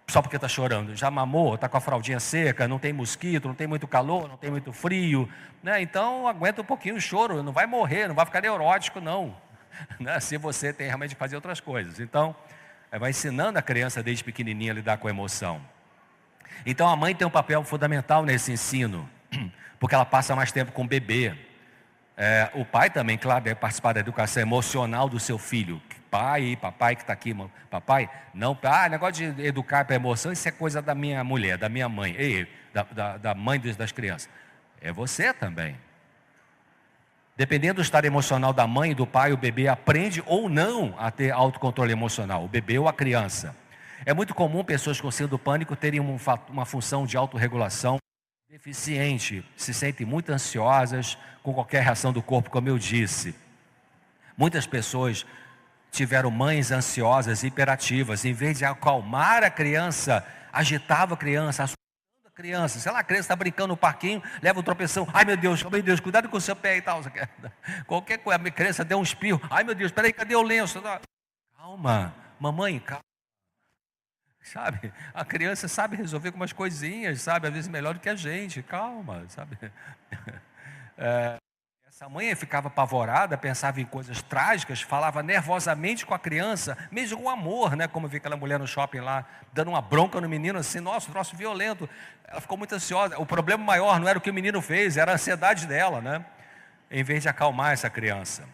só porque está chorando. Já mamou, está com a fraldinha seca, não tem mosquito, não tem muito calor, não tem muito frio. Né? Então aguenta um pouquinho o choro, não vai morrer, não vai ficar neurótico não. Né? Se você tem realmente que fazer outras coisas. Então, vai ensinando a criança desde pequenininha a lidar com a emoção. Então, a mãe tem um papel fundamental nesse ensino, porque ela passa mais tempo com o bebê. O pai também, claro, deve participar da educação emocional do seu filho. Papai que está aqui, papai, não, negócio de educar para emoção, isso é coisa da minha mulher, da minha mãe, da mãe das crianças. É você também. Dependendo do estado emocional da mãe e do pai, o bebê aprende ou não a ter autocontrole emocional, o bebê ou a criança. É muito comum pessoas com síndrome do pânico terem uma função de autorregulação deficiente, se sentem muito ansiosas com qualquer reação do corpo, como eu disse. Muitas pessoas tiveram mães ansiosas e hiperativas, em vez de acalmar a criança, agitava a criança, criança, sei lá, a criança está brincando no parquinho, leva um tropeção, meu Deus, cuidado com o seu pé e tal. Qualquer coisa, a criança deu um espirro, meu Deus, peraí, cadê o lenço? Calma, mamãe, calma. Sabe, a criança sabe resolver algumas coisinhas, sabe, às vezes melhor do que a gente, calma, sabe. Essa mãe ficava apavorada, pensava em coisas trágicas, falava nervosamente com a criança, mesmo com amor, né? Como eu vi aquela mulher no shopping lá, dando uma bronca no menino, assim, nossa, um troço violento. Ela ficou muito ansiosa. O problema maior não era o que o menino fez, era a ansiedade dela, né? Em vez de acalmar essa criança.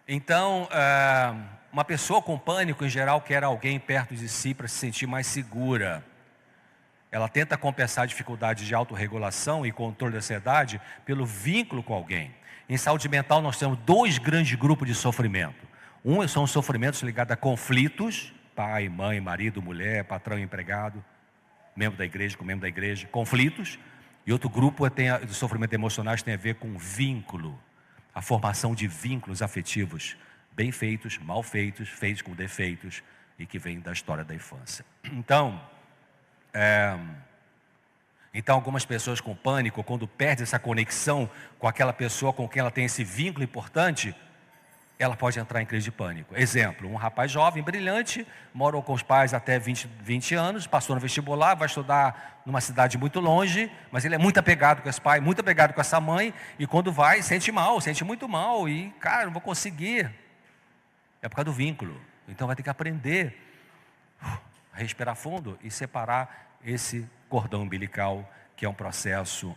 Então, uma pessoa com pânico, em geral, quer alguém perto de si para se sentir mais segura. Ela tenta compensar a dificuldade de autorregulação e controle da ansiedade pelo vínculo com alguém. Em saúde mental nós temos 2 grandes grupos de sofrimento. Um são os sofrimentos ligados a conflitos, pai, mãe, marido, mulher, patrão e empregado, membro da igreja com membro da igreja, conflitos. E outro grupo de sofrimento emocionais tem a ver com vínculo, a formação de vínculos afetivos, bem feitos, mal feitos, feitos com defeitos e que vem da história da infância. Então algumas pessoas com pânico, quando perde essa conexão com aquela pessoa com quem ela tem esse vínculo importante, ela pode entrar em crise de pânico. Exemplo, um rapaz jovem, brilhante, morou com os pais até 20 anos, passou no vestibular, vai estudar numa cidade muito longe, mas ele é muito apegado com esse pai, muito apegado com essa mãe, e quando vai, sente mal, sente muito mal, e cara, não vou conseguir. É por causa do vínculo. Então vai ter que aprender a respirar fundo e separar esse cordão umbilical, que é um processo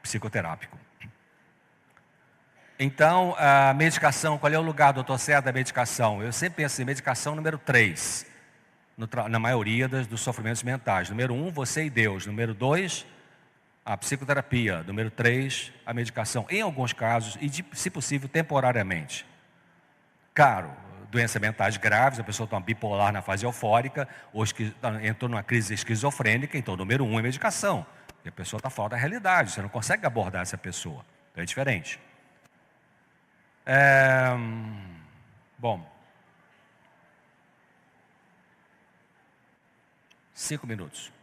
psicoterápico. Então, a medicação, qual é o lugar, doutor César, da medicação? Eu sempre penso em medicação número 3, na maioria dos sofrimentos mentais. Número 1, você e Deus. Número 2, a psicoterapia. Número 3, a medicação. Em alguns casos, e se possível, temporariamente. Claro, doenças mentais graves, a pessoa está bipolar na fase eufórica, ou entrou numa crise esquizofrênica, então número 1 é medicação. E a pessoa está fora da realidade, você não consegue abordar essa pessoa. Então é diferente. Bom. 5 minutos.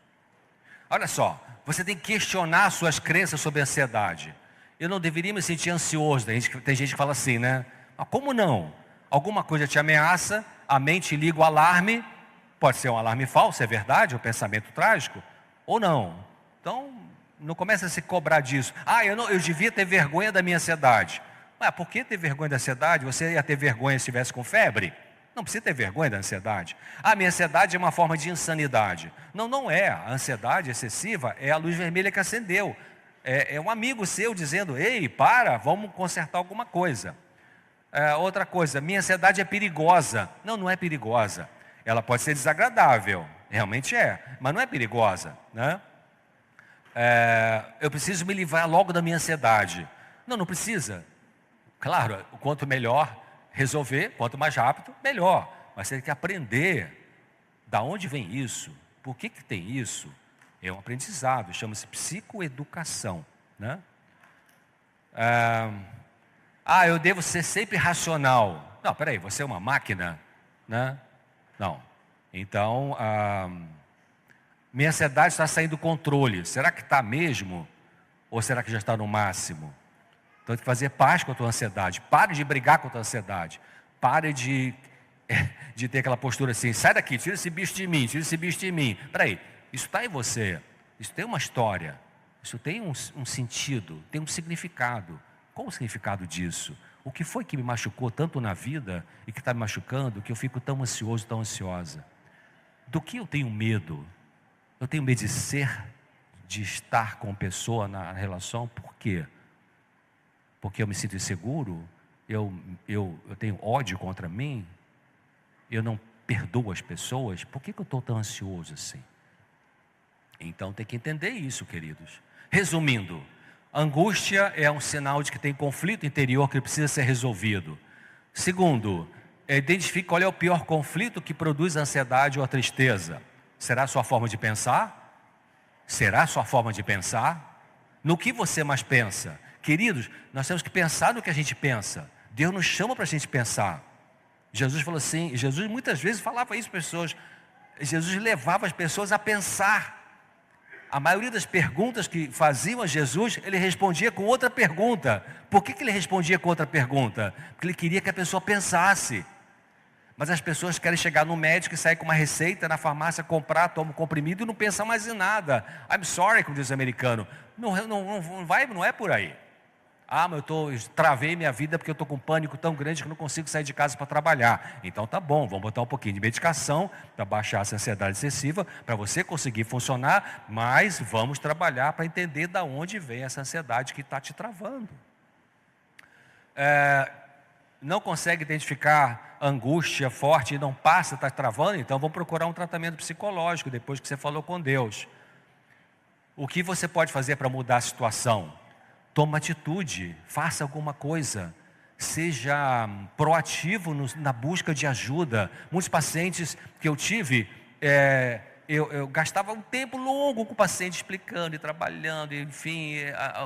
Olha só, você tem que questionar suas crenças sobre ansiedade. Eu não deveria me sentir ansioso. Tem gente que fala assim, né? Mas como não? Alguma coisa te ameaça, a mente liga o alarme, pode ser um alarme falso, é verdade, um pensamento trágico, ou não. Então, não começa a se cobrar disso. Eu devia ter vergonha da minha ansiedade. Mas por que ter vergonha da ansiedade? Você ia ter vergonha se estivesse com febre? Não precisa ter vergonha da ansiedade. Minha ansiedade é uma forma de insanidade. Não, não é. A ansiedade excessiva é a luz vermelha que acendeu. É um amigo seu dizendo, ei, para, vamos consertar alguma coisa. Outra coisa, minha ansiedade é perigosa. Não, não é perigosa. Ela pode ser desagradável, realmente mas não é perigosa, né? Eu preciso me livrar logo da minha ansiedade. Não, não precisa. Claro, quanto melhor resolver, quanto mais rápido, melhor. Mas você tem que aprender da onde vem isso, por que tem isso. É um aprendizado, chama-se psicoeducação, né? Eu devo ser sempre racional. Não, peraí, você é uma máquina, né? Não. Então, minha ansiedade está saindo do controle. Será que está mesmo? Ou será que já está no máximo? Então, tem que fazer paz com a tua ansiedade. Pare de brigar com a tua ansiedade. Pare de ter aquela postura assim, sai daqui, tira esse bicho de mim, tira esse bicho de mim. Peraí, isso está em você. Isso tem uma história. Isso tem um sentido, tem um significado. Qual o significado disso? O que foi que me machucou tanto na vida e que está me machucando que eu fico tão ansioso, tão ansiosa? Do que eu tenho medo? Eu tenho medo de estar com pessoa na relação. Por quê? Porque eu me sinto inseguro? Eu tenho ódio contra mim? Eu não perdoo as pessoas? Por que eu estou tão ansioso assim? Então tem que entender isso, queridos. Resumindo, angústia é um sinal de que tem conflito interior que precisa ser resolvido. Segundo, identifique qual é o pior conflito que produz a ansiedade ou a tristeza. Será a sua forma de pensar? Será a sua forma de pensar? No que você mais pensa? Queridos, nós temos que pensar no que a gente pensa. Deus nos chama para a gente pensar. Jesus falou assim, Jesus muitas vezes falava isso para as pessoas. Jesus levava as pessoas a pensar. A maioria das perguntas que faziam a Jesus, ele respondia com outra pergunta. Por que ele respondia com outra pergunta? Porque ele queria que a pessoa pensasse. Mas as pessoas querem chegar no médico e sair com uma receita na farmácia, comprar, tomar um comprimido e não pensar mais em nada. I'm sorry, como diz o americano. Não é por aí. Ah, mas travei minha vida porque eu estou com um pânico tão grande que não consigo sair de casa para trabalhar. Então tá bom, vamos botar um pouquinho de medicação para baixar essa ansiedade excessiva, para você conseguir funcionar, mas vamos trabalhar para entender de onde vem essa ansiedade que está te travando. Não consegue identificar angústia forte e não passa, está travando, então vamos procurar um tratamento psicológico depois que você falou com Deus. O que você pode fazer para mudar a situação? Toma atitude, faça alguma coisa, seja proativo na busca de ajuda. Muitos pacientes que eu tive, eu gastava um tempo longo com o paciente explicando e trabalhando, enfim,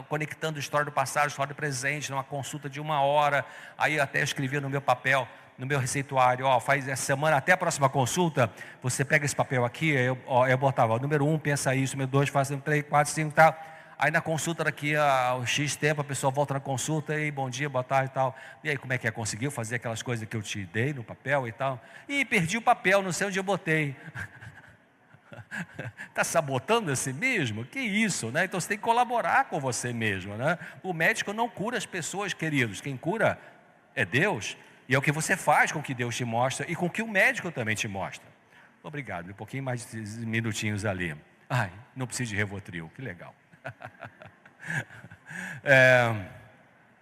conectando a história do passado, a história do presente, numa consulta de 1 hora. Aí eu até escrevia no meu papel, no meu receituário, faz essa semana, até a próxima consulta, você pega esse papel aqui, eu botava, número 1, pensa isso, número 2, faz 3, 4, 5, tal. Aí na consulta daqui a X tempo, a pessoa volta na consulta, e bom dia, boa tarde e tal. E aí, como é que é? Conseguiu fazer aquelas coisas que eu te dei no papel e tal? E perdi o papel, não sei onde eu botei. Está sabotando a si mesmo? Que isso, né? Então você tem que colaborar com você mesmo, né? O médico não cura as pessoas, queridos. Quem cura é Deus. E é o que você faz com o que Deus te mostra e com o que o médico também te mostra. Obrigado, um pouquinho mais de minutinhos ali. Ai, não preciso de Rivotril, que legal.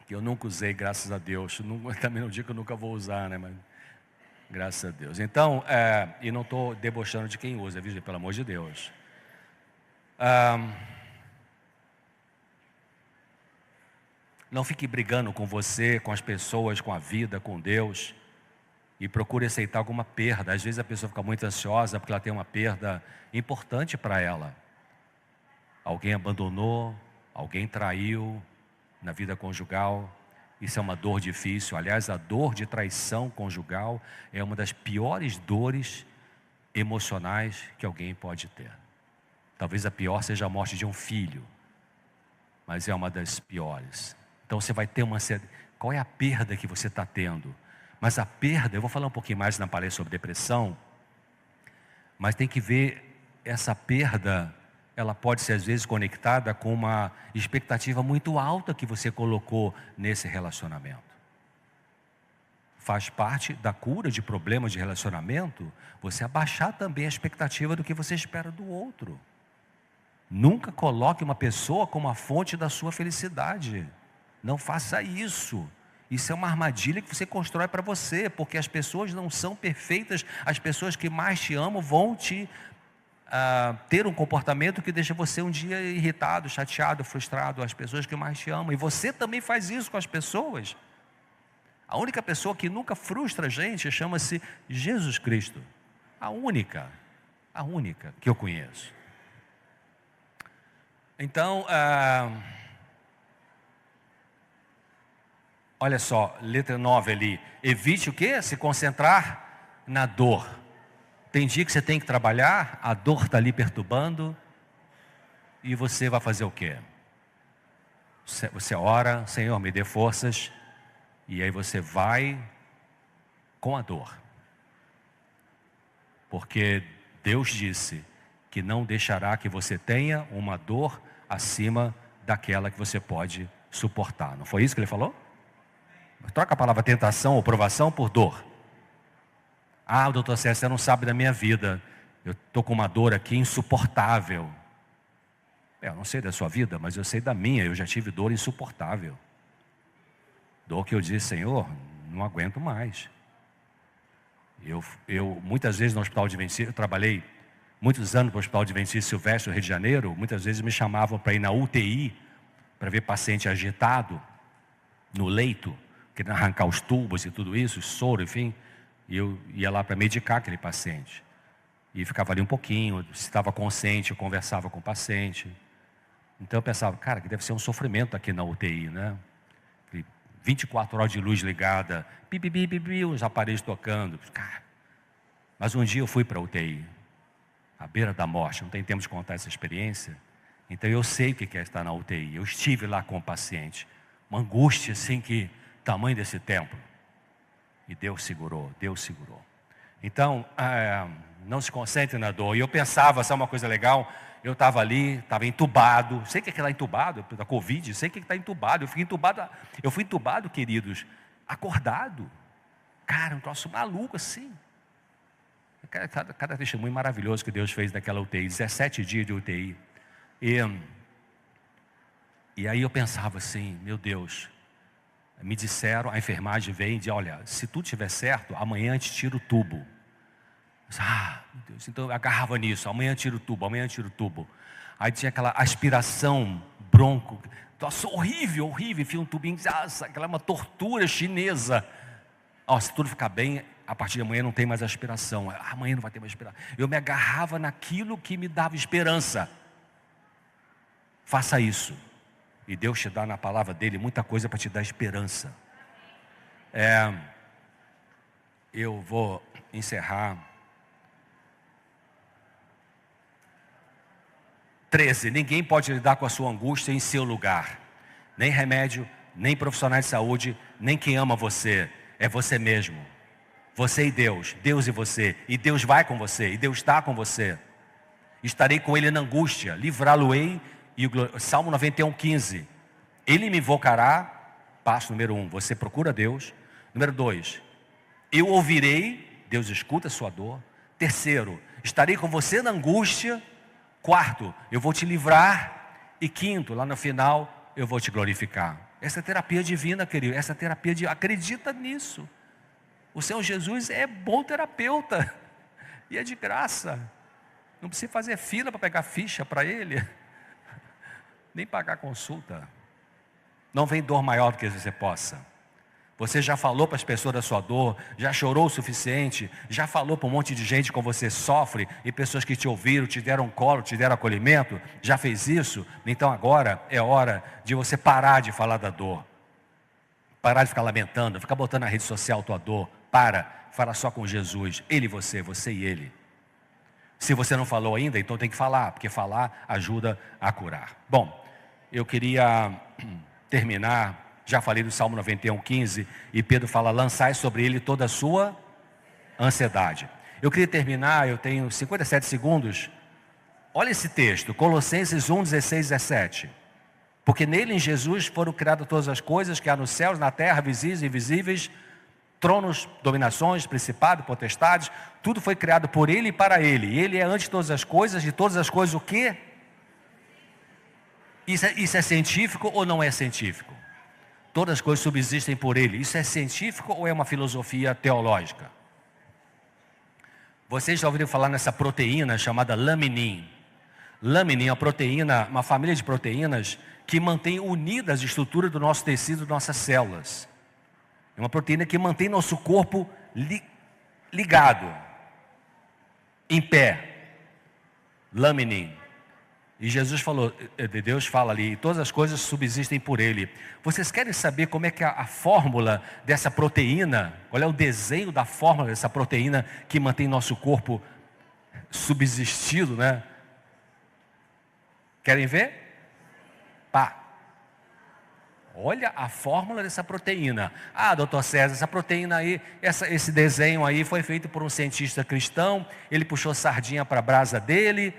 Que eu nunca usei, graças a Deus. Também não digo que eu nunca vou usar, né? Mas graças a Deus. Então, e não estou debochando de quem usa, viu? Pelo amor de Deus. Não fique brigando com você, com as pessoas, com a vida, com Deus. E procure aceitar alguma perda. Às vezes a pessoa fica muito ansiosa porque ela tem uma perda importante para ela. Alguém abandonou, alguém traiu na vida conjugal. Isso é uma dor difícil. Aliás, a dor de traição conjugal é uma das piores dores emocionais que alguém pode ter. Talvez a pior seja a morte de um filho, mas é uma das piores. Então você vai ter uma ansiedade. Qual é a perda que você está tendo? Mas a perda, eu vou falar um pouquinho mais na palestra sobre depressão, mas tem que ver essa perda, ela pode ser às vezes conectada com uma expectativa muito alta que você colocou nesse relacionamento. Faz parte da cura de problemas de relacionamento, você abaixar também a expectativa do que você espera do outro. Nunca coloque uma pessoa como a fonte da sua felicidade. Não faça isso. Isso é uma armadilha que você constrói para você, porque as pessoas não são perfeitas. As pessoas que mais te amam vão ter um comportamento que deixa você um dia irritado, chateado, frustrado. As pessoas que mais te amam. E você também faz isso com as pessoas. A única pessoa que nunca frustra a gente chama-se Jesus Cristo. A única que eu conheço. Então, olha só, letra 9 ali. Evite o quê? Se concentrar na dor. Tem dia que você tem que trabalhar, a dor está ali perturbando, e você vai fazer o quê? Você ora, Senhor, me dê forças, e aí você vai com a dor. Porque Deus disse que não deixará que você tenha uma dor acima daquela que você pode suportar. Não foi isso que ele falou? Troca a palavra tentação ou provação por dor. Ah, doutor César, você não sabe da minha vida. Eu estou com uma dor aqui insuportável. Eu não sei da sua vida, mas eu sei da minha. Eu já tive dor insuportável. Dor que eu disse, Senhor, não aguento mais. Eu muitas vezes no Hospital Adventista, eu trabalhei muitos anos no Hospital Adventista Silvestre, no Rio de Janeiro. Muitas vezes me chamavam para ir na UTI, para ver paciente agitado, no leito, querendo arrancar os tubos e tudo isso, soro, enfim. E eu ia lá para medicar aquele paciente. E ficava ali um pouquinho, se estava consciente, eu conversava com o paciente. Então eu pensava, cara, que deve ser um sofrimento aqui na UTI, né? 24 horas de luz ligada, os aparelhos tocando. Cara. Mas um dia eu fui para a UTI, à beira da morte, não tem tempo de contar essa experiência. Então eu sei o que é estar na UTI. Eu estive lá com o paciente. Uma angústia assim que, tamanho desse tempo. E Deus segurou. Então, não se concentre na dor. E eu pensava, sabe uma coisa legal? eu estava ali, estava entubado. Sei que é que está entubado, da Covid, sei que está entubado. Eu fui entubado, queridos, acordado. Cara, um troço maluco assim. Cada testemunho maravilhoso que Deus fez naquela UTI, 17 dias de UTI. E aí eu pensava assim, meu Deus, me disseram, a enfermagem veio e disse, olha, se tudo estiver certo, amanhã a gente tira o tubo. Meu Deus, então eu agarrava nisso, amanhã tira o tubo, amanhã tira o tubo. Aí tinha aquela aspiração, bronco, nossa, horrível, enfia um tubinho, aquela é uma tortura chinesa. Se tudo ficar bem, a partir de amanhã não tem mais aspiração, amanhã não vai ter mais aspiração. Eu me agarrava naquilo que me dava esperança. Faça isso, e Deus te dá na palavra dele muita coisa para te dar esperança. Eu vou encerrar. 13, ninguém pode lidar com a sua angústia em seu lugar. Nem remédio, nem profissionais de saúde, nem quem ama você. É você mesmo. Você e Deus, Deus e você. E Deus vai com você, e Deus está com você. Estarei com ele na angústia, livrá-lo-ei. E Salmo 91, 15. Ele me invocará, passo número 1, você procura Deus. Número 2, eu ouvirei, Deus escuta a sua dor. Terceiro, estarei com você na angústia. Quarto, eu vou te livrar. E quinto, lá no final, eu vou te glorificar. Essa é terapia divina, querido. Essa terapia acredita nisso. O Senhor Jesus é bom terapeuta. E é de graça. Não precisa fazer fila para pegar ficha para Ele. Nem pagar consulta. Não vem dor maior do que você possa. Você já falou para as pessoas da sua dor, já chorou o suficiente, já falou para um monte de gente como você sofre, e pessoas que te ouviram, te deram colo, te deram acolhimento, já fez isso? Então agora é hora de você parar de falar da dor. Parar de ficar lamentando, ficar botando na rede social a tua dor. Fala só com Jesus, Ele e você e Ele. Se você não falou ainda, então tem que falar, porque falar ajuda a curar. Bom, eu queria terminar. Já falei do Salmo 91, 15, e Pedro fala, lançai sobre ele toda a sua ansiedade. Eu queria terminar, eu tenho 57 segundos. Olha esse texto, Colossenses 1, 16, 17. Porque nele, em Jesus, foram criadas todas as coisas que há nos céus, na terra, visíveis e invisíveis, tronos, dominações, principados, potestades, tudo foi criado por ele e para ele. E ele é antes de todas as coisas, de todas as coisas o quê? Isso é científico ou não é científico? Todas as coisas subsistem por ele. Isso é científico ou é uma filosofia teológica? Vocês já ouviram falar nessa proteína chamada laminin? Laminin é uma proteína, uma família de proteínas que mantém unidas a estrutura do nosso tecido, nossas células. É uma proteína que mantém nosso corpo ligado, em pé. Laminin. E Jesus falou, Deus fala ali, todas as coisas subsistem por ele. Vocês querem saber como é que a fórmula dessa proteína, qual é o desenho da fórmula dessa proteína que mantém nosso corpo subsistido, né? Querem ver? Olha a fórmula dessa proteína. Doutor César, essa proteína aí, esse desenho aí foi feito por um cientista cristão, ele puxou sardinha para a brasa dele,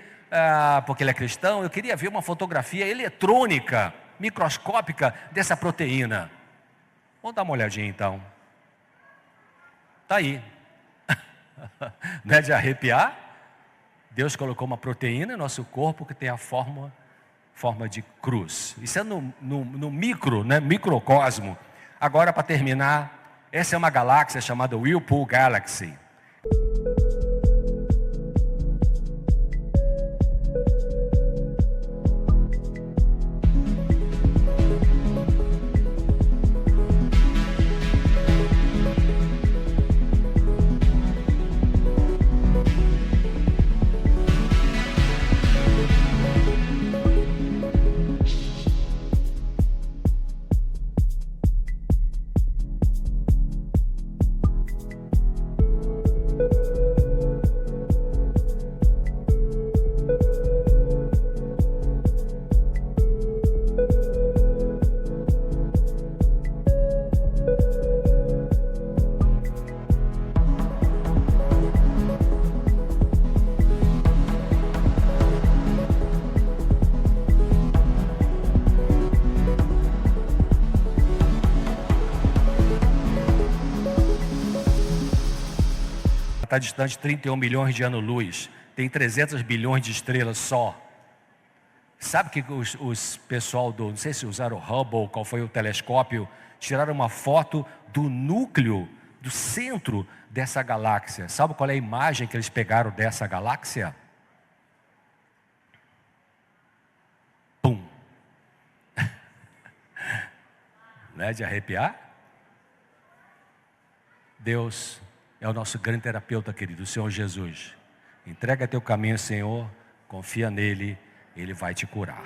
porque ele é cristão. Eu queria ver uma fotografia eletrônica, microscópica dessa proteína. Vamos dar uma olhadinha então. Está aí. Não é de arrepiar? Deus colocou uma proteína em nosso corpo que tem a forma de cruz. Isso é no micro, né? Microcosmo. Agora, para terminar, essa é uma galáxia chamada Whirlpool Galaxy. está distante 31 milhões de anos-luz. Tem 300 bilhões de estrelas só. Sabe que os pessoal não sei se usaram o Hubble, qual foi o telescópio, tiraram uma foto do núcleo, do centro dessa galáxia. Sabe qual é a imagem que eles pegaram dessa galáxia? Pum! Não é de arrepiar? Deus é o nosso grande terapeuta, querido, o Senhor Jesus. Entrega teu caminho ao Senhor, confia nele, Ele vai te curar.